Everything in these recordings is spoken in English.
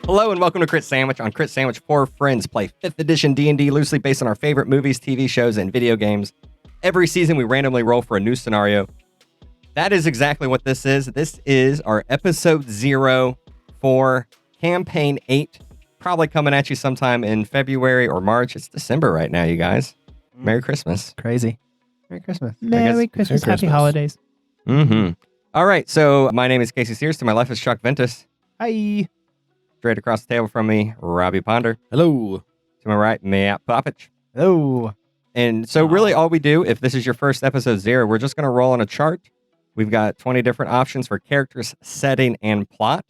Hello and welcome to Crit Sandwich. On Crit Sandwich, 4 friends play 5th edition D&D loosely based on our favorite movies, TV shows, and video games. Every season, we randomly roll for a new scenario. That is exactly what this is. This is our episode 0 for campaign 8. Probably coming at you sometime in February or March. It's December right now, you guys. Merry Christmas. Crazy. Merry Christmas. Merry Christmas. Happy holidays. Mm-hmm. All right, so my name is Casey Sears. To my left is Chuck Ventus. Hi. Straight across the table from me, Robbie Ponder. Hello. To my right, Matt Poppich. Hello. And so really all we do, if this is your first episode 0, we're just going to roll on a chart. We've got 20 different options for characters, setting, and plot.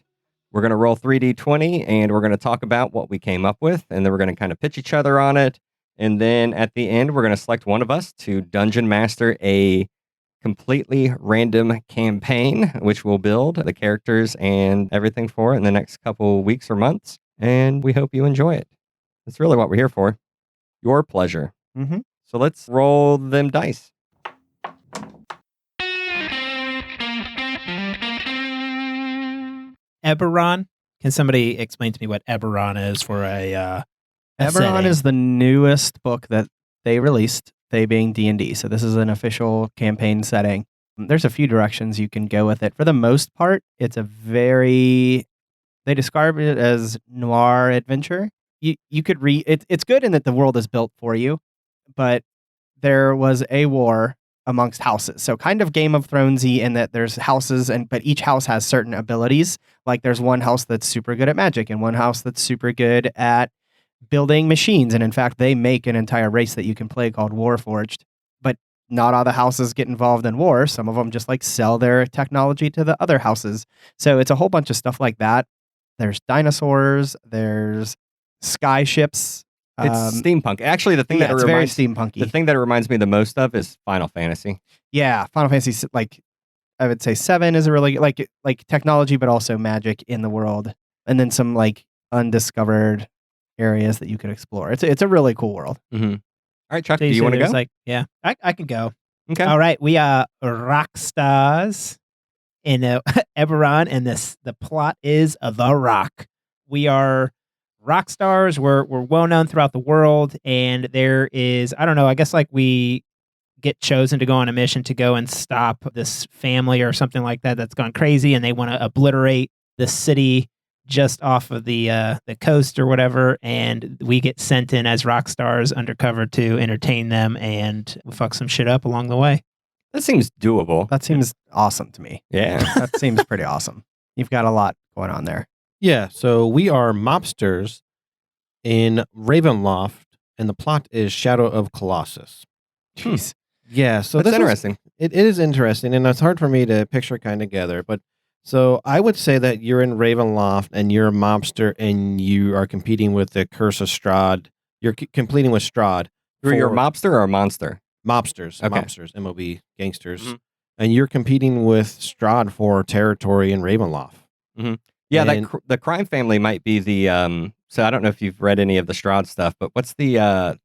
We're going to roll 3d20, and we're going to talk about what we came up with, and then we're going to kind of pitch each other on it. And then at the end, we're going to select one of us to dungeon master a completely random campaign, which we'll build the characters and everything for in the next couple weeks or months. And we hope you enjoy it. That's really what we're here for. Your pleasure. Mm-hmm. So let's roll them dice. Eberron. Can somebody explain to me what Eberron is for a Eberron setting? is the newest book that they released, they being D&D. So this is an official campaign setting. There's a few directions you can go with it. For the most part, it's a very... They describe it as noir adventure. You could read... It's good in that the world is built for you, but there was a war amongst houses. So kind of Game of Thrones-y in that there's houses, but each house has certain abilities. Like there's one house that's super good at magic and one house that's super good at building machines. And in fact, they make an entire race that you can play called Warforged. But not all the houses get involved in war. Some of them just like sell their technology to the other houses. So it's a whole bunch of stuff like that. There's dinosaurs. There's sky ships. It's steampunk. Actually, the thing it's very steampunky. The thing that it reminds me the most of is Final Fantasy. Yeah, Final Fantasy, like I would say 7 is a really like technology, but also magic in the world, and then some like undiscovered areas that you could explore. It's a really cool world. Mm-hmm. All right, Chuck, So do you want to go? I can go. Okay. All right, we are rock stars in Eberron, and the plot is The Rock. We are rock stars. We're well known throughout the world, and there is, I don't know, I guess like we get chosen to go on a mission to go and stop this family or something like that that's gone crazy, and they want to obliterate the city just off of the coast or whatever, and we get sent in as rock stars undercover to entertain them and fuck some shit up along the way. That seems doable. That seems awesome to me. Yeah. That seems pretty awesome. You've got a lot going on there. Yeah, so we are mobsters in Ravenloft, and the plot is Shadow of Colossus. Jeez. Yeah, so That's this interesting. It is interesting, and it's hard for me to picture kind of together. But so I would say that you're in Ravenloft, and you're a mobster, and you are competing with the Curse of Strahd. You're competing with Strahd. You're a mobster or a monster? Mobsters, Okay. mobsters, MOB, gangsters. Mhm. And you're competing with Strahd for territory in Ravenloft. Yeah, And- the crime family might be the so I don't know if you've read any of the Strahd stuff, but what's the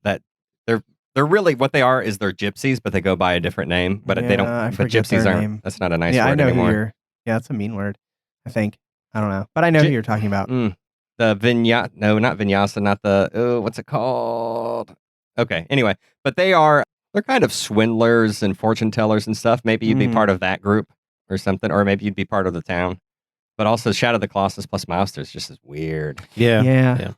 that they're really what they are is they're gypsies, but they go by a different name. But they don't. I But forget gypsies their aren't. name. That's not a nice Yeah, word I know anymore. who you're. Yeah, it's a mean word. I think. I don't know, but I know who you're talking about. The vinyasa, no, not vinyasa, not the what's it called? Okay, anyway, but they're kind of swindlers and fortune tellers and stuff. Maybe you'd be Mhm. part of that group or something, or maybe you'd be part of the town. But also, Shadow of the Colossus plus Mobsters just is weird. Yeah.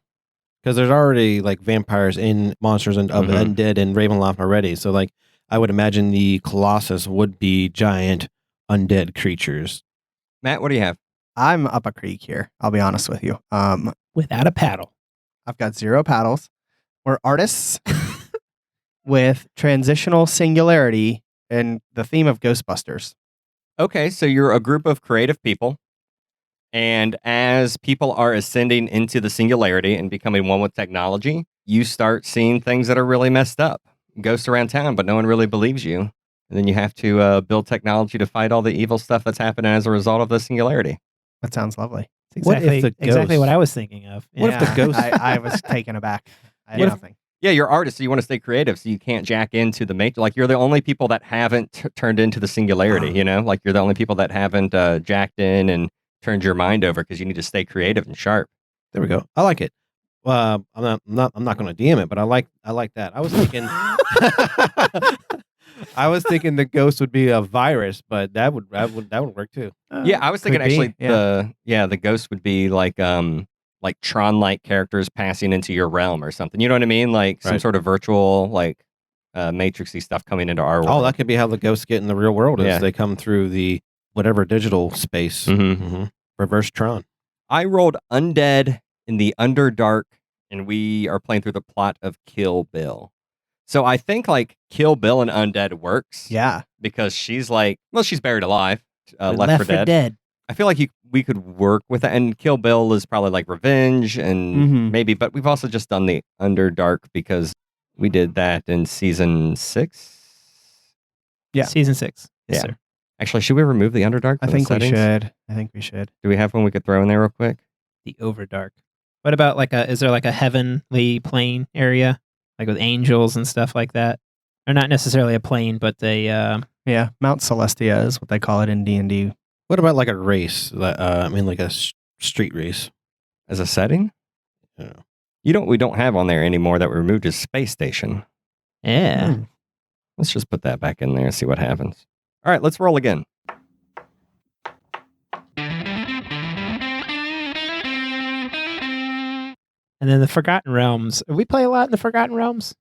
Because there's already like vampires in monsters and of Mhm. undead in Ravenloft already. So like I would imagine the Colossus would be giant undead creatures. Matt, what do you have? I'm up a creek here. I'll be honest with you. Without a paddle. I've got 0 paddles. We're artists with transitional singularity and the theme of Ghostbusters. Okay, so you're a group of creative people, and as people are ascending into the singularity and becoming one with technology, you start seeing things that are really messed up. Ghosts around town, but no one really believes you. And then you have to build technology to fight all the evil stuff that's happening as a result of the singularity. That sounds lovely. It's What if exactly, the exactly ghost- what I was thinking of. What if the Yeah, ghost- I was taken aback. I had What if- nothing. Yeah, you're artists, so you want to stay creative, so you can't jack into the matrix. Like, you're the only people that haven't turned into the singularity, you know? Like, you're the only people that haven't jacked in and turned your mind over because you need to stay creative and sharp. There we go. I like it. I'm not going to DM it, but I like that. I was thinking, the ghost would be a virus, but that would work too. Yeah, I was thinking Could be, actually yeah. the ghost would be like Tron-like characters passing into your realm or something. You know what I mean? Like some Right. sort of virtual like matrixy stuff coming into our world. Oh, that could be how the ghosts get in the real world. Is Yeah. they come through the whatever digital space. Mhm. Reverse Tron. I rolled Undead in the Underdark, and we are playing through the plot of Kill Bill. So I think like Kill Bill and Undead works. Yeah. Because she's like, well, she's buried alive, left for dead. I feel like we could work with that. And Kill Bill is probably like revenge and maybe, but we've also just done the Underdark because we did that in season 6. Yeah. Season 6. Yes, Yeah. sir. Actually, should we remove the Underdark? I from think the we settings? should. I think we should. Do we have one we could throw in there real quick? The Overdark. What about is there like a heavenly plane area? Like with angels and stuff like that? Or not necessarily a plane, but Yeah. Mount Celestia is what they call it in D&D. What about like a race? Like a street race. As a setting? Yeah. We don't have on there anymore that we removed is Space Station. yeah. Let's just put that back in there and see what happens. All right, let's roll again. And then the Forgotten Realms. We play a lot in the Forgotten Realms.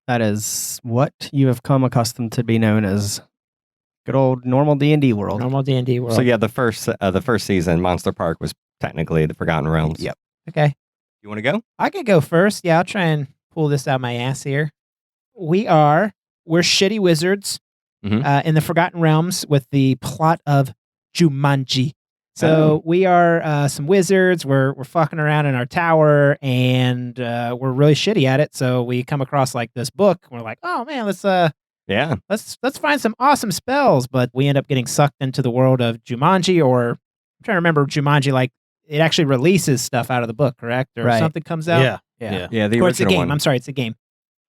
That is what you have come accustomed to be known as good old normal D&D world. Normal D&D world. So yeah, the first season, Monster Park was technically the Forgotten Realms. Yep. Okay. You want to go? I could go first. Yeah, I'll try and pull this out my ass here. We're shitty wizards in the Forgotten Realms with the plot of Jumanji. So we are some wizards. We're fucking around in our tower, and we're really shitty at it. So we come across like this book. We're like, oh man, let's find some awesome spells. But we end up getting sucked into the world of Jumanji, or I'm trying to remember Jumanji. Like it actually releases stuff out of the book, correct? Or Right. something comes out. Yeah. Yeah, the Or it's a original game. one. I'm sorry, it's a game.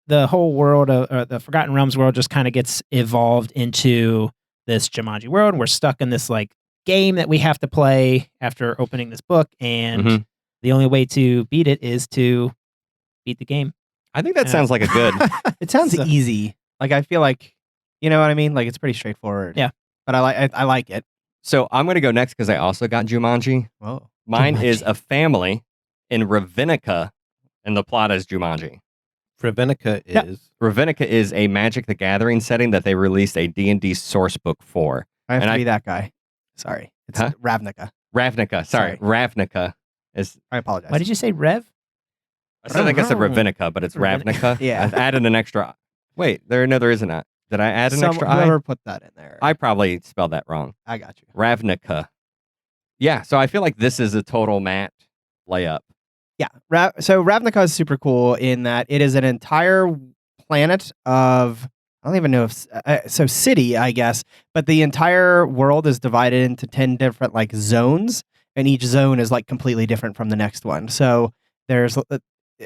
The whole world of the Forgotten Realms world just kind of gets evolved into this Jumanji world. And we're stuck in this like game that we have to play after opening this book, and the only way to beat it is to beat the game. I think that sounds like a good. It sounds So- easy. Like I feel like, you know what I mean? Like it's pretty straightforward. Yeah. But I like it. So I'm going to go next because I also got Jumanji. Whoa. Mine is a family in Ravenica, and the plot is Jumanji. Ravenica Yeah. is. Ravenica is a Magic the Gathering setting that they released a D&D source book for. I have And to I- be that guy. Sorry. It's Huh? Ravnica. Ravnica, sorry. Ravnica is. I apologize. Why did you say Rev? I think I said Ravenica, but it's Ravenica. Ravnica. Yeah. I added an extra. Wait, there isn't a. Did I add an extra I? Whoever put that in there. I probably spelled that wrong. I got you. Ravnica. Yeah, so I feel like this is a total Matt layup. Yeah. So Ravnica is super cool in that it is an entire planet of, I don't even know if, so city, I guess, but the entire world is divided into 10 different like zones, and each zone is like completely different from the next one. So there's,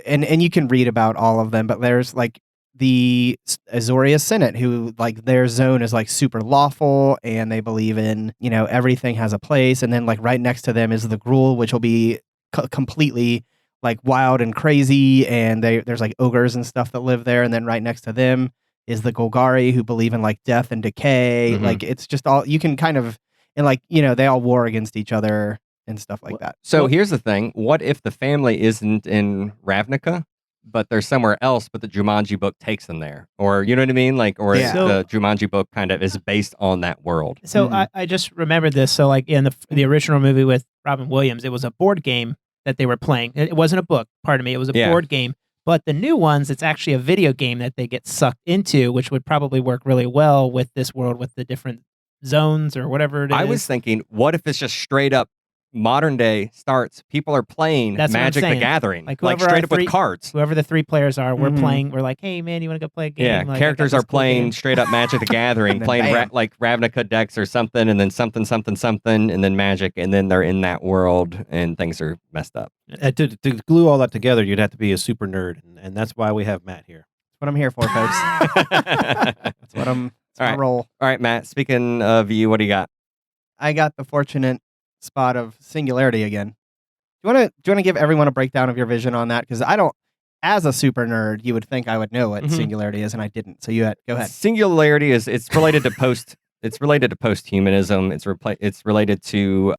and you can read about all of them, but there's like the Azoria Senate, who like their zone is like super lawful and they believe in, you know, everything has a place. And then like right next to them is the Gruul, which will be completely like wild and crazy. And there's like ogres and stuff that live there. And then right next to them is the Golgari, who believe in like death and decay. Mhm. Like it's just all, you can kind of, and like, you know, they all war against each other and stuff like that. So here's the thing. What if the family isn't in Ravnica, but they're somewhere else, but the Jumanji book takes them there? Or, you know what I mean? Like, or Yeah. the Jumanji book kind of is based on that world. So Mhm. I just remembered this. So like in the original movie with Robin Williams, it was a board game that they were playing. It wasn't a book, pardon me. It was a Yeah. board game. But the new ones, it's actually a video game that they get sucked into, which would probably work really well with this world with the different zones or whatever it is. I was thinking, what if it's just straight up modern day starts? People are playing That's what I'm Magic the saying. Gathering, Like, like whoever straight our up with three- cards. Whoever the three players are, we're Mhm. playing. We're like, hey man, you want to go play a game? Yeah, Like, I got characters this are cool playing game. straight up Magic the Gathering, And then playing bam. like Ravnica decks or something, and then something, and then Magic, and then they're in that world, and things are messed up. To glue all that together, you'd have to be a super nerd, and that's why we have Matt here. That's what I'm here for, folks. All That's what I'm, that's my right. role. right, Matt. Speaking of you, what do you got? I got the fortunate spot of singularity again. you want to give everyone a breakdown of your vision on that? Because I don't. As a super nerd, you would think I would know what Mhm. singularity is, and I didn't. So go ahead. Singularity it's related to post-humanism. It's related to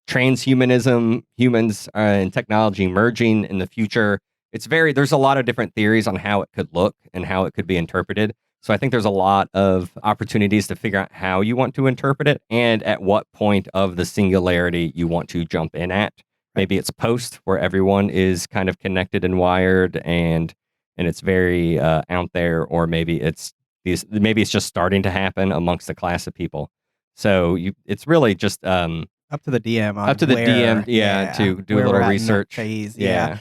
transhumanism, humans and technology merging in the future. There's a lot of different theories on how it could look and how it could be interpreted. So I think there's a lot of opportunities to figure out how you want to interpret it and at what point of the singularity you want to jump in at. Maybe it's post where everyone is kind of connected and wired and it's very out there, or maybe it's just starting to happen amongst a class of people. So it's really just Up to the DM. On up to the DM, to do a where little we're at in that research. phase. Yeah.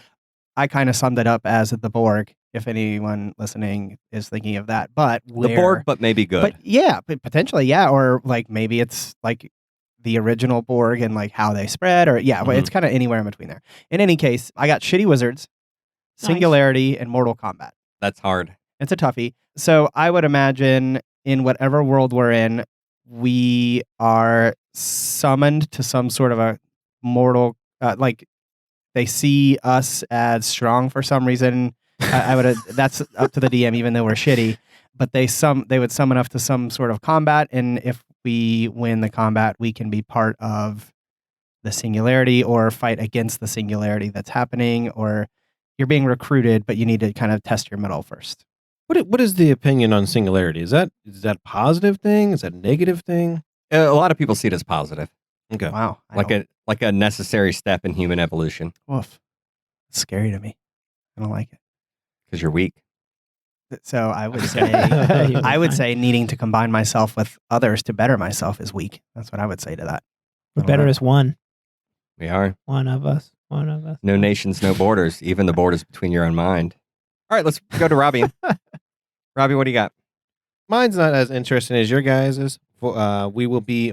I kind of summed it up as the Borg. If anyone listening is thinking of that, but The Borg, but maybe good. but potentially, or like maybe it's like the original Borg and like how they spread, or but it's kind of anywhere in between there. In any case, I got Shitty Wizards, Nice. Singularity, and Mortal Kombat. That's hard. It's a toughie. So I would imagine in whatever world we're in, we are summoned to some sort of a mortal, like they see us as strong for some reason. I would. That's up to the DM, even though we're shitty. But they would summon us to some sort of combat, and if we win the combat, we can be part of the singularity or fight against the singularity that's happening, or you're being recruited, but you need to kind of test your mettle first. What is the opinion on singularity? Is that a positive thing? Is that a negative thing? A lot of people see it as positive, Okay. Wow. like a necessary step in human evolution Woof. It's scary to me. I don't like it. because you're weak. So I would say needing to combine myself with others to better myself is weak. That's what I would say to that. We're better as one. We are. One of us. One of us. No nations, no borders, even the borders between your own mind. All right, let's go to Robbie. Robbie, what do you got? Mine's not as interesting as your guys's. We will be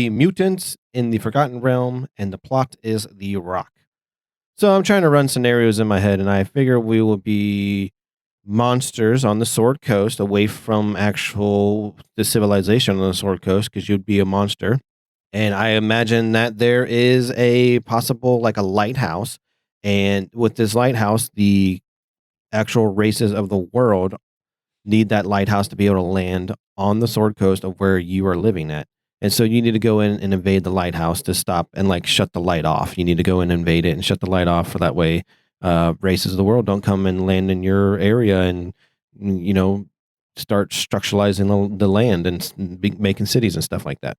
mutants in the Forgotten Realm, and the plot is the Rock. So I'm trying to run scenarios in my head, and I figure we will be monsters on the Sword Coast, away from the civilization on the Sword Coast, because you'd be a monster. And I imagine that there is a possible, like a lighthouse, and with this lighthouse, the actual races of the world need that lighthouse to be able to land on the Sword Coast of where you are living at. And so you need to go in and invade the lighthouse to stop and like shut the light off. You need to go in and invade it and shut the light off, for that way races of the world don't come and land in your area and start structuralizing the land and making cities and stuff like that.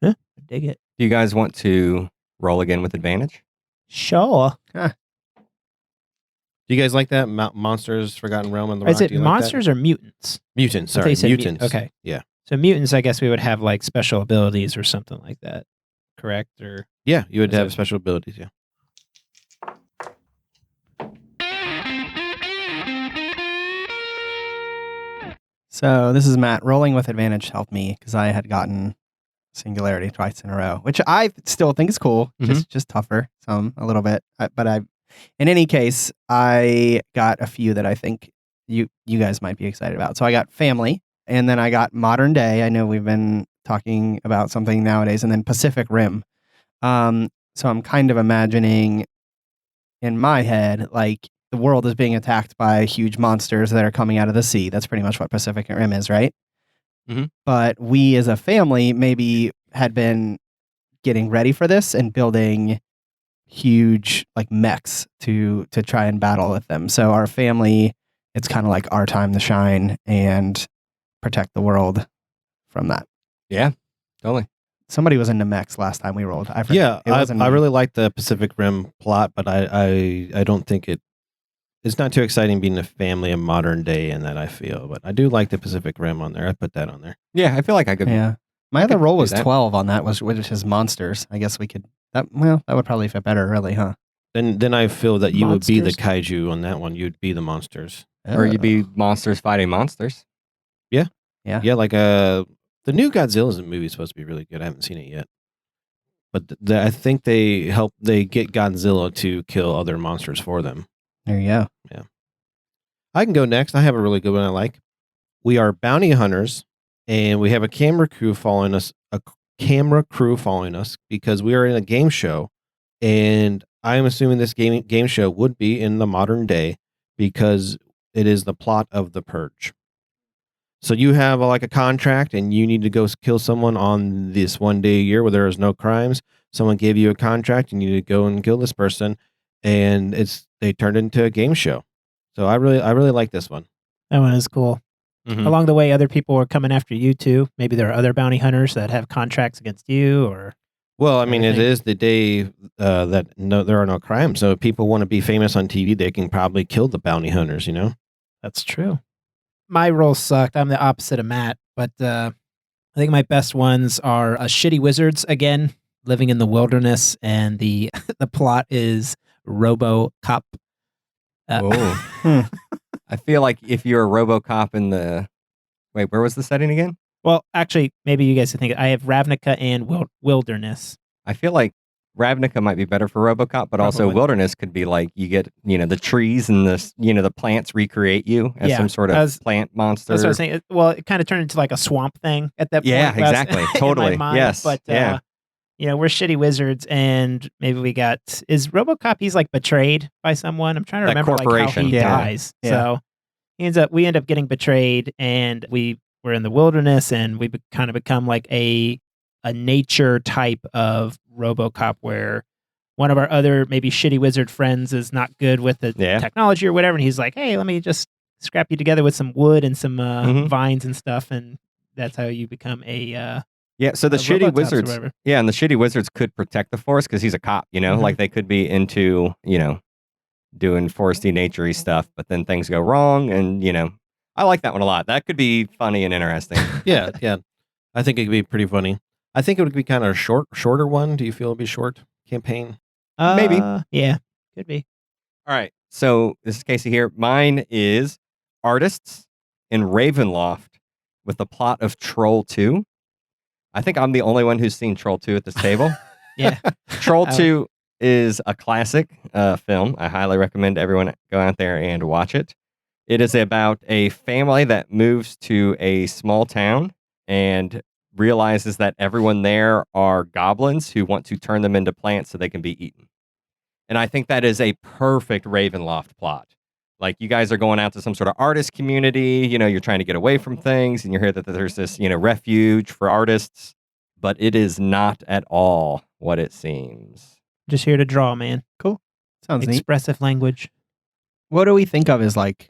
I dig it. Do you guys want to roll again with advantage? Sure. Do you guys like that? Monsters, Forgotten Realm, and the Rock? Is it Do you like that? monsters or mutants? Mutants, I thought sorry. you said Mutants. Okay. Yeah. So mutants, I guess we would have like special abilities or something like that. Correct? Or Yeah, you would Is have it- special abilities, yeah. So this is Matt. Rolling with advantage helped me because I had gotten singularity twice in a row, which I still think is cool. Just tougher, a little bit. In any case, I got a few that I think you guys might be excited about. So I got family, and then I got modern day. I know we've been talking about something nowadays, and then Pacific Rim. So I'm kind of imagining in my head, like the world is being attacked by huge monsters that are coming out of the sea. That's pretty much what Pacific Rim is, right? Mhm. But we as a family maybe had been getting ready for this and building huge like mechs to try and battle with them. So our family, it's kind of like our time to shine and protect the world from that. Yeah, totally. Somebody was into mechs last time we rolled. I forget. Yeah, It wasn't I me. really like the Pacific Rim plot, but I don't think it's not too exciting being a family of modern day in that, I feel. But I do like the Pacific Rim on there. I put that on there. Yeah, I feel like I could. Yeah. My I other could roll do was that. 12 on that, which is monsters. I guess we could that would probably fit better, really, huh? Then I feel that you would be the Monsters. kaiju on that one. You'd be the monsters. Or you'd be monsters fighting monsters. Yeah. Yeah, like the new Godzilla's movie is supposed to be really good. I haven't seen it yet. But I think they get Godzilla to kill other monsters for them. There you go. I can go next. I have a really good one I like. We are bounty hunters, and we have a camera crew following us because we are in a game show And I'm assuming this game show would be in the modern day because it is the plot of The Purge. So you have like a contract and you need to go kill someone on this one day a year where there is no crimes. Someone gave you a contract and you need to go and kill this person, and they turned into a game show. So I really like this one. That one is cool. Mhm. Along the way, other people are coming after you too. Maybe there are other bounty hunters that have contracts against you, or Well, I mean, it Everything. is the day that there are no crimes. So if people want to be famous on TV, they can probably kill the bounty hunters, you know? that's true. My role sucked. I'm the opposite of Matt, but I think my best ones are shitty wizards again, living in the wilderness, and the the plot is RoboCop. Oh. I feel like if you're a RoboCop in the wait, where was the setting again? Well, actually, maybe you guys can think. I have Ravnica and Wilderness. I feel like Ravnica might be better for RoboCop, but also Probably. Wilderness could be like you get the trees and the plants recreate you as Yeah, some sort of as- plant monster. That's what I was saying. It kind of turned into like a swamp thing at that point. Yeah, Wes, exactly. in my Totally. mind. Yes. But Yeah. we're shitty wizards, and maybe we got is RoboCop. He's like betrayed by someone. I'm trying to That remember like how corporation. he Yeah. dies. Yeah. So we end up getting betrayed, and we're in the wilderness, and we kind of become like a nature type of RoboCop, where one of our other maybe shitty wizard friends is not good with the Yeah. technology or whatever, and he's like, "Hey, let me just scrap you together with some wood and some Mhm. vines and stuff," and that's how you become a Yeah, so the Robocops shitty or wizards. whatever. Yeah, and the shitty wizards could protect the forest because he's a cop, Mhm. like they could be into, doing foresty, naturey stuff, but then things go wrong and, I like that one a lot. That could be funny and interesting. Yeah. I think it could be pretty funny. I think it would be kind of a shorter one. Do you feel it'd be short campaign? Maybe. Yeah, could be. All right. So this is Casey here. Mine is Artists in Ravenloft with the plot of Troll 2. I think I'm the only one who's seen Troll 2 at this table. Yeah. Troll 2 is a classic film. I highly recommend everyone go out there and watch it. It is about a family that moves to a small town and realizes that everyone there are goblins who want to turn them into plants so they can be eaten. And I think that is a perfect Ravenloft plot. Like you guys are going out to some sort of artist community, you're trying to get away from things and you hear that there's this, refuge for artists, but it is not at all what it seems. Just here to draw, man. Sounds neat. Expressive language. What do we think of as like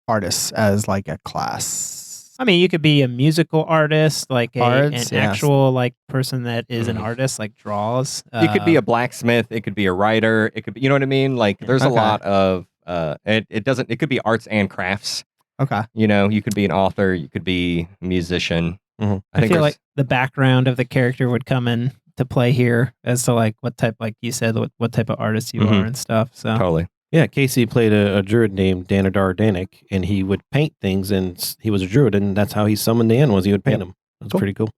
artists as like a class? I mean, you could be a musical artist, like an Bards, yes. actual like person that is an Mhm. artist, like draws. It could be a blacksmith, it could be a writer, it could be, you know what I mean? Like there's a Okay. lot of it could be arts and crafts. Okay. You could be an author, you could be a musician. Mhm. I feel there's- like the background of the character would come in to play here as to like what type, like you said, what type of artist you Mhm. are and stuff. So totally. Yeah, Casey played a druid named Danadar Danik, and he would paint things, and he was a druid, and that's how he summoned the animals. He would paint them. That's Cool. pretty cool.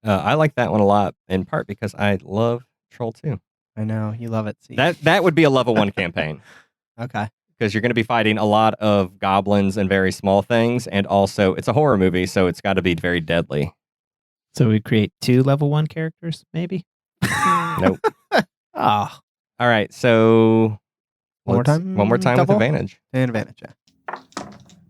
I like that one a lot, in part because I love Troll 2. I know you love it. See. That would be a level 1 campaign. Okay. Because you're going to be fighting a lot of goblins and very small things, and also it's a horror movie, so it's got to be very deadly. So we create 2 level 1 characters, maybe. Nope. Oh, All right, so One more let's- time, One more time double? with advantage. An advantage. Yeah.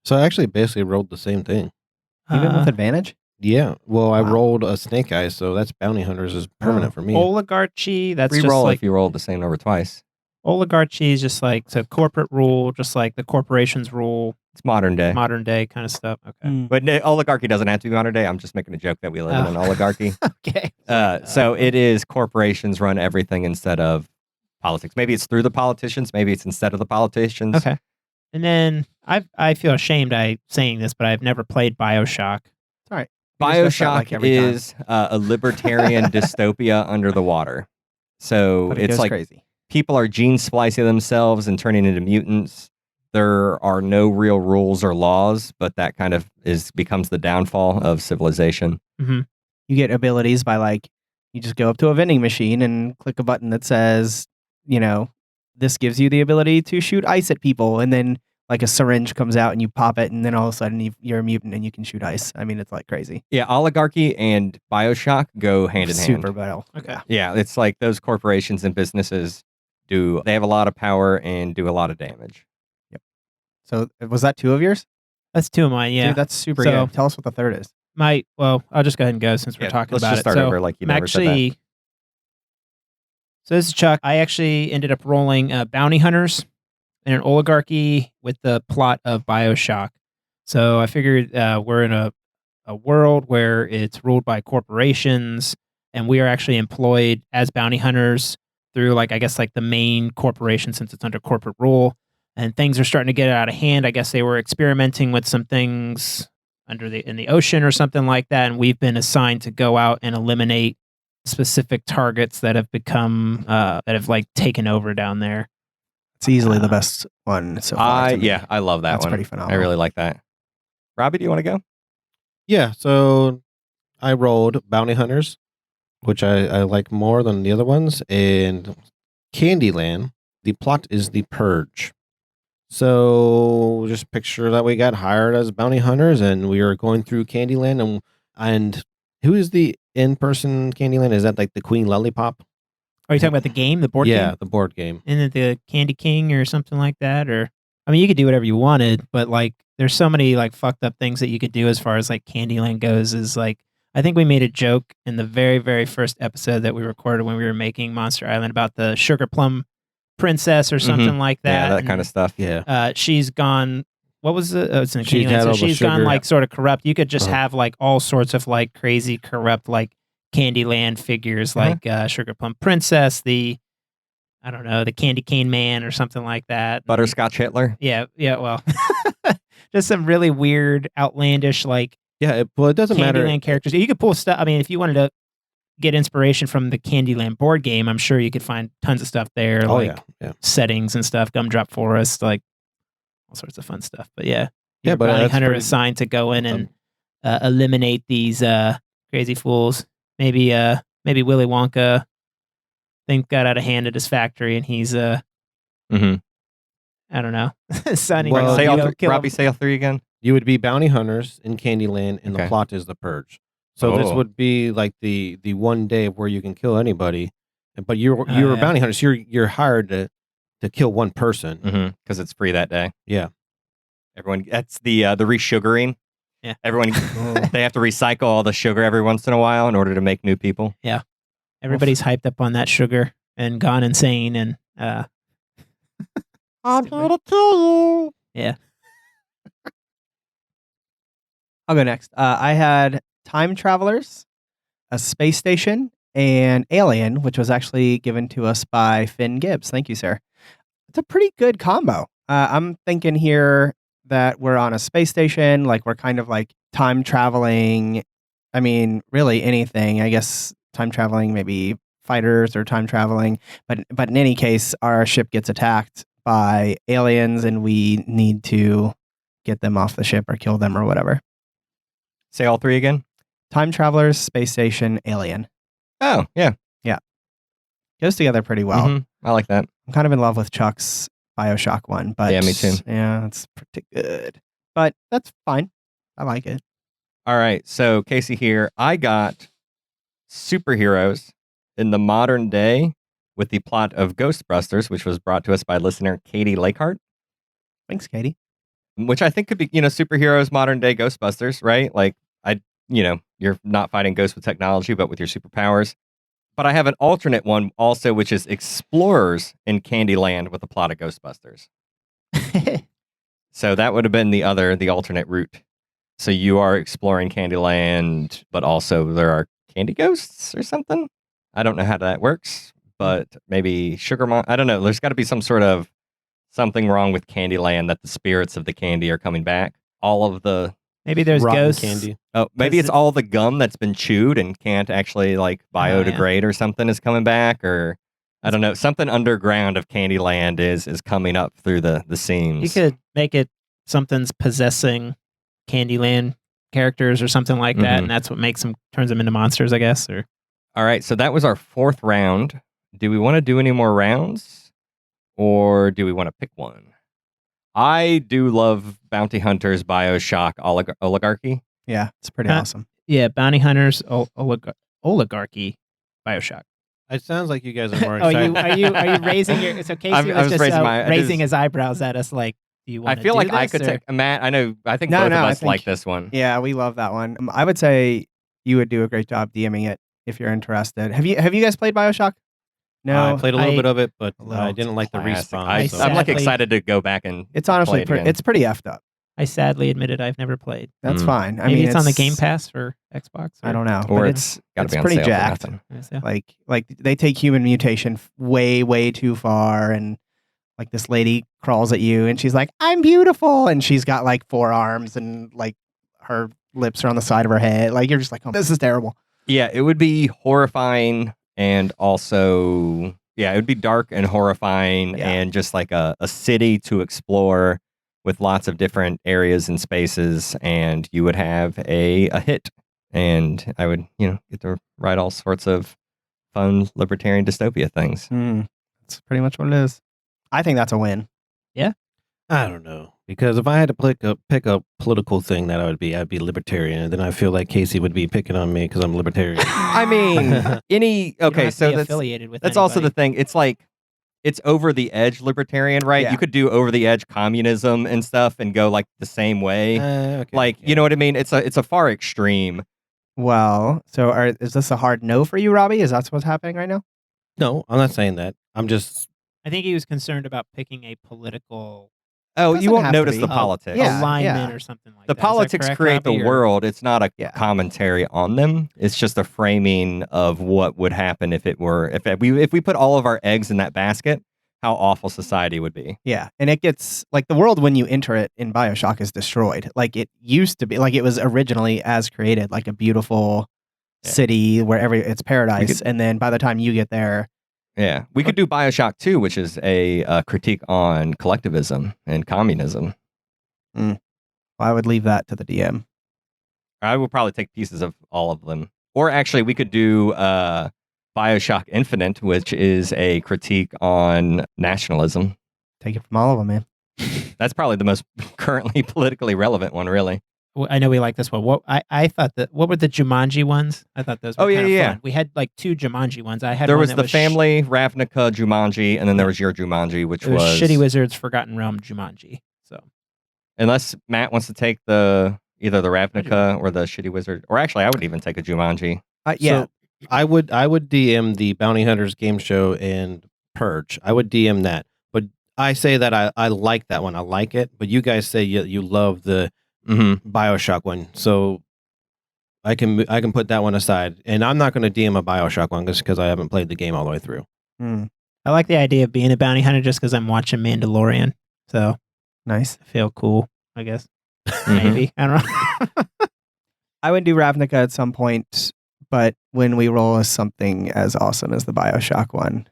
So I actually basically rolled the same thing. Even with advantage. Yeah. Well, I Wow. rolled a snake eye, so that's bounty hunters is permanent for me. oligarchy. That's just Reroll like if you rolled the same number twice. oligarchy is just like so corporate rule, just like the corporations rule, It's modern day. modern day kind of stuff. Okay. Mm. But oligarchy doesn't have to be modern day. I'm just making a joke that we live in an Oh. oligarchy. Okay. So it is corporations run everything instead of politics. Maybe it's through the politicians. Maybe it's instead of the politicians. Okay. And then I feel ashamed saying this, but I've never played BioShock. We discuss that, BioShock like, every time. is a libertarian dystopia under the water. So But it it's goes like crazy. people are gene splicing themselves and turning into mutants. There are no real rules or laws, but that kind of becomes the downfall of civilization. Mm-hmm. You get abilities by like you just go up to a vending machine and click a button that says, this gives you the ability to shoot ice at people, and then like a syringe comes out and you pop it, and then all of a sudden you're a mutant and you can shoot ice. I mean, it's like crazy. Yeah, Oligarchy and Bioshock go hand in hand. Super battle. Okay. Yeah, it's like those corporations and businesses they have a lot of power and do a lot of damage. So was that 2 of yours? That's 2 of mine. Yeah. Dude, that's super So- good. Tell us what the third is. Well, I'll just go ahead and go since we're Yeah, talking let's about just it. start So over like you I'm never said that. actually, so this is Chuck. I actually ended up rolling bounty hunters in an oligarchy with the plot of Bioshock. So I figured we're in a world where it's ruled by corporations, and we are actually employed as bounty hunters through like I guess like the main corporation since it's under corporate rule. And things are starting to get out of hand. I guess they were experimenting with some things in the ocean or something like that, and we've been assigned to go out and eliminate specific targets that have become that have like taken over down there. It's easily the best one so far. to me. Yeah, I love that That's one. pretty I phenomenal. really like that. Robbie, do you want to go? Yeah, so I rolled Bounty Hunters, which I like more than the other ones, and Candyland. The plot is The Purge. So just picture that we got hired as bounty hunters, and we are going through Candyland, and who is the in-person Candyland? Is that like the Queen Lollipop? Are you talking about the game, the board Yeah, game? the board game. Isn't it the Candy King or something like that? Or I mean, you could do whatever you wanted, but like, there's so many like fucked up things that you could do as far as like Candyland goes. Is like, I think we made a joke in the very, very first episode that we recorded when we were making Monster Island about the sugar plum princess or something like that. Yeah, that and, kind of stuff. Yeah. she's gone. What was it? Oh, it's in She's Candyland. had So all the she's gone sugar. like sort of corrupt. You could just Uh-huh. have like all sorts of like crazy corrupt like Candyland figures, Uh-huh. like Sugar Plum Princess, the I don't know, the Candy Cane Man or something like that. Butterscotch Hitler. Yeah, yeah. Well, just some really weird, outlandish like Yeah, well, it doesn't matter. Candyland characters. You could pull stuff. I mean, if you wanted to get inspiration from the Candyland board game, I'm sure you could find tons of stuff there, Oh, like yeah, yeah. settings and stuff, Gumdrop Forest, like all sorts of fun stuff. But yeah, Yeah, you're a but bounty that's hunter pretty- assigned to go in and eliminate these crazy fools. Maybe Willy Wonka thing got out of hand at his factory, and he's Mm-hmm. I don't know, sonny. Well, say all kill him. Robbie, say all 3 again. You would be bounty hunters in Candyland, and Okay. the plot is The Purge. So this Oh. would be like the one day where you can kill anybody, but you're yeah. bounty hunters. You're hired to kill one person. Mm-hmm. Because it's free that day. Yeah. Everyone, that's the resugaring. Yeah. Everyone, they have to recycle all the sugar every once in a while in order to make new people. Everybody's hyped up on that sugar and gone insane, and I'm gonna kill you. Yeah. I'll go next. I had Time Travelers, a space station, and Alien, which was actually given to us by Finn Gibbs. Thank you, sir. It's a pretty good combo. I'm thinking here that we're on a space station, like we're kind of like time traveling. I mean, really anything. I guess time traveling, maybe fighters or time traveling. But in any case, our ship gets attacked by aliens, and we need to get them off the ship or kill them or whatever. Say all 3 again. Time travelers, space station, alien. Oh, yeah. Goes together pretty well. Mhm. I like that. I'm kind of in love with Chuck's Bioshock one, but Yeah, me too. Yeah, it's pretty good. But that's fine. I like it. All right. So, Casey here. I got superheroes in the modern day with the plot of Ghostbusters, which was brought to us by listener Katie Lakehart, Thanks, Katie. which I think could be, superheroes, modern day Ghostbusters, right? Like, you're not fighting ghosts with technology, but with your superpowers. But I have an alternate one also, which is explorers in Candyland with the plot of Ghostbusters. So that would have been the alternate route. So you are exploring Candyland, but also there are candy ghosts or something. I don't know how that works, but maybe I don't know. There's got to be some sort of something wrong with Candyland that the spirits of the candy are coming back. All of the maybe there's Rotten ghosts. candy. maybe it's it- all the gum that's been chewed and can't actually like biodegrade or something is coming back, or I don't know. Something underground of Candyland is coming up through the seams. You could make it something's possessing Candyland characters or something like that, Mhm. and that's what turns them into monsters, I guess. Or All right, so that was our 4th round. Do we want to do any more rounds, or do we want to pick one? I do love Bounty Hunters Bioshock Oligarchy. Yeah, it's pretty Huh? awesome. Yeah, Bounty Hunters, Oligarchy, Bioshock. It sounds like you guys are more Oh, excited. are you raising your? So Casey I was was just raising my- raising just- his eyebrows at us, like, "Do you want?" I feel like I this, could or- take Matt. I think No, both no, of I us like think- this one. Yeah, we love that one. I would say you would do a great job DMing it if you're interested. Have you guys played BioShock? No, I played a little I- bit of it, but A little. I didn't like the Classic. respawn. I'm so- like sadly- excited to go back and. it's honestly play it pretty. again. It's pretty effed up. I sadly admitted I've never played. That's fine. I Maybe mean, it's on the Game Pass for Xbox. I don't know, Or but it's got to it's be on pretty sale jacked. for nothing. Yeah. like they take human mutation way too far, and like this lady crawls at you and she's like, "I'm beautiful," and she's got like 4 arms and like her lips are on the side of her head. Like you're just like, "Oh, this is terrible." Yeah, it would be horrifying and also, yeah, it would be dark and horrifying Yeah. and just like a city to explore with lots of different areas and spaces. And you would have a hit. And I would, get to write all sorts of fun libertarian dystopia things. That's pretty much what it is. I think that's a win. I don't know, because if I had to pick a political thing that I'd be libertarian, and then I feel like Casey would be picking on me because I'm libertarian. I mean, so that's affiliated with. also the anybody. thing. It's like it's over the edge libertarian, right? Yeah. You could do over the edge communism and stuff and go like the same way. Okay, Like, yeah. you know what I mean? It's a far extreme. Well, so is this a hard no for you, Robbie? Is that what's happening right now? No, I'm not saying that. I'm just I think he was concerned about picking a political Oh, Doesn't you won't have to notice be. the politics. Yeah, alignment yeah. or something like The that. Is that politics correct, create Robbie, the or- world. It's not a Yeah. commentary on them. It's just a framing of what would happen if we put all of our eggs in that basket, how awful society would be. Yeah, and it gets like the world when you enter it in BioShock is destroyed. Like it used to be, like it was originally as created, like a beautiful Yeah. city where it's paradise, could- and then by the time you get there, Yeah. We could do BioShock 2, which is a critique on collectivism and communism. I would leave that to the DM. I will probably take pieces of all of them. Or actually, we could do BioShock Infinite, which is a critique on nationalism. Take it from all of them, man. That's probably the most currently politically relevant one, really. Well, I know we like this one. I thought that what were the Jumanji ones? I thought those were Oh, yeah, kind of yeah. fun. We had like 2 Jumanji ones. I had There one was that the Family, Ravnica, Jumanji, and then there was your Jumanji, which It was was Shitty Wizards Forgotten Realm Jumanji. So Unless Matt wants to take either the Ravnica or the Shitty Wizard, or actually, I would even take a Jumanji. Yeah, So I would DM the Bounty Hunters game show and Purge. I would DM that, but I say that I like that one. I like it, but you guys say you love the Mm-hmm. BioShock one, so I can put that one aside, and I'm not going to DM a BioShock one just because I haven't played the game all the way through. I like the idea of being a bounty hunter just because I'm watching Mandalorian. So nice. I feel cool, I guess. Mm-hmm. Maybe. I don't know. I would do Ravnica at some point, but when we roll as something as awesome as the BioShock one,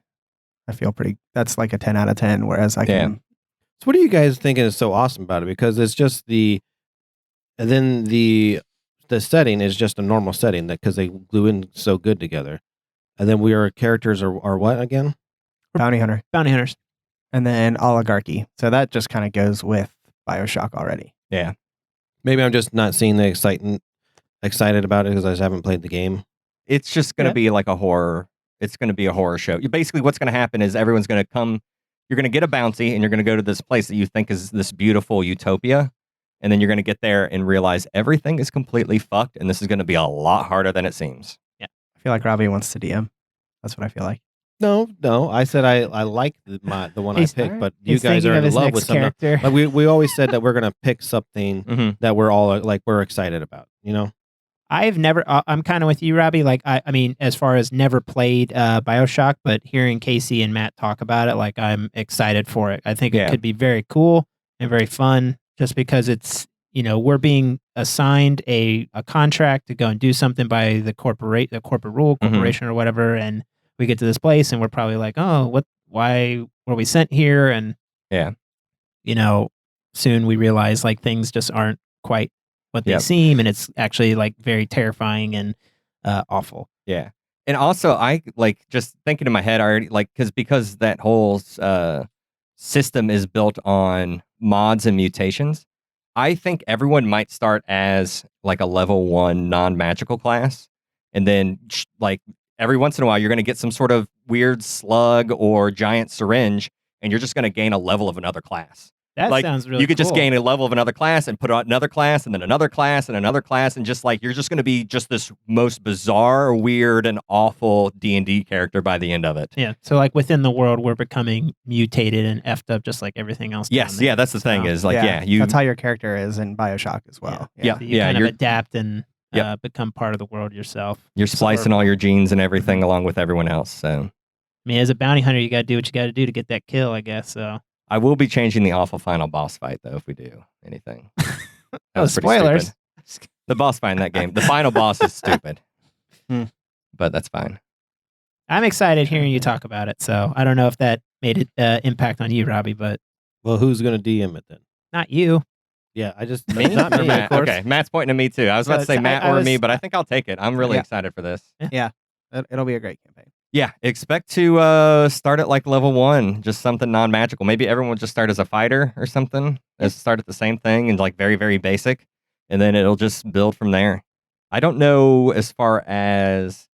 I feel pretty. That's like a 10 out of 10. Whereas I can. So what are you guys thinking is so awesome about it? Because it's just and then the setting is just a normal setting because they glue in so good together, and then our characters are what again? Bounty Hunter, Bounty hunters. and then Oligarchy. So that just kind of goes with BioShock already. Yeah. Maybe I'm just not seeing the excited about it because I just haven't played the game. It's just going to Yeah. be like a horror. It's going to be a horror show. Basically, what's going to happen is everyone's going to come. You're going to get a bounty, and you're going to go to this place that you think is this beautiful utopia, and then you're going to get there and realize everything is completely fucked, and this is going to be a lot harder than it seems. I feel like Robbie wants to DM. That's what I feel like. No, I said I like the one He's- I picked, alright. but you He's guys thinking are of in his love next with something. character. Like we always said that we're gonna pick something Mm-hmm. that we're all we're excited about. You know. I've never. I'm kind of with you, Robbie. Like, I mean, as far as never played Bioshock, but hearing Casey and Matt talk about it, like, I'm excited for it. I think Yeah. it could be very cool and very fun, just because it's we're being assigned a contract to go and do something by the corporate rule corporation or whatever, and we get to this place and we're probably like, oh, why were we sent here? And Yeah. Soon we realize like things just aren't quite what they Yep. seem, and it's actually like very terrifying and awful. Yeah. And also, I like just thinking in my head, I already like because that whole system is built on mods and mutations, I think everyone might start as like a level 1 non-magical class, and then like every once in a while you're going to get some sort of weird slug or giant syringe, and you're just going to gain a level of another class. That Like, sounds really you could just cool. gain a level of another class and put out another class and then another class and another class, and just like you're just going to be just this most bizarre, weird, and awful D&D character by the end of it. Yeah. So like within the world, we're becoming mutated and effed up just like everything else. Yes, down there. yeah, that's the thing So, is like, you that's how your character is in Bioshock as well. Yeah. so you kind of you're- adapt and Yep. become part of the world yourself. you're splicing all your genes and everything Mm-hmm. along with everyone else. So I mean, as a bounty hunter, you got to do what you got to do to get that kill, I guess. So I will be changing the awful final boss fight though if we do anything. That Oh, was pretty spoilers. stupid. The boss fight in that game, the final boss is stupid, Hmm. but that's fine. I'm excited hearing you talk about it. So I don't know if that made an impact on you, Robbie, but Well, who's going to DM it then? not you. Yeah, I just Me? not Or me. Matt? Of course. Okay, Matt's pointing to me too. I was about to So say I- Matt I or was- me, but I think I'll take it. I'm really Yeah. excited for this. It'll be a great campaign. Yeah, expect to start at like level 1, just something non-magical. Maybe everyone will just start as a fighter or something. Start at the same thing and like very, very basic, and then it'll just build from there. I don't know as far as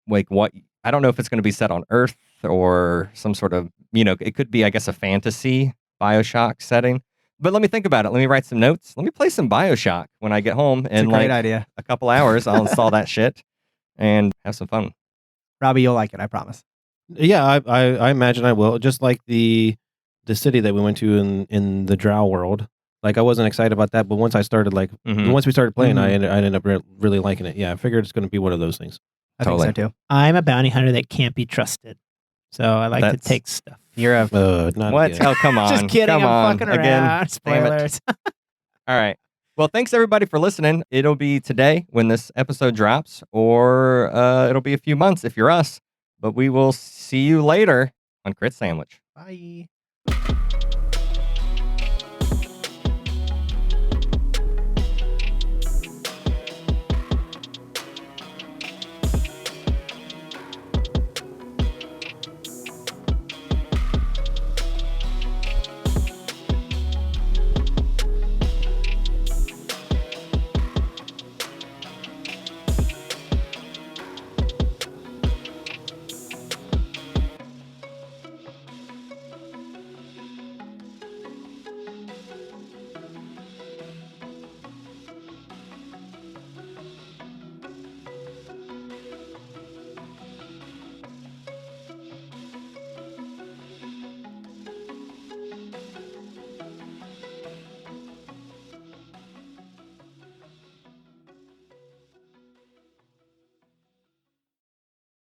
like what. I don't know if it's going to be set on Earth or some sort of, it could be, I guess, a fantasy Bioshock setting. But let me think about it. Let me write some notes. Let me play some Bioshock when I get home It's a in great like idea. a couple hours. I'll install that shit and have some fun. Robbie, you'll like it, I promise. Yeah, I imagine I will. Just like the city that we went to in the Drow world. Like I wasn't excited about that, but once I started Mhm. once we started playing, I Mhm. ended up really liking it. Yeah, I figured it's going to be one of those things. I Totally. think so too. I'm a bounty hunter that can't be trusted. So I like to That's- take stuff. You're a Not What? again. Oh, come on. Just kidding. Come I'm on. fucking Again. around. Damn it. Spoilers. All right. Well, thanks everybody for listening. It'll be today when this episode drops, or it'll be a few months if you're us. But we will see you later on Crit Sandwich. bye.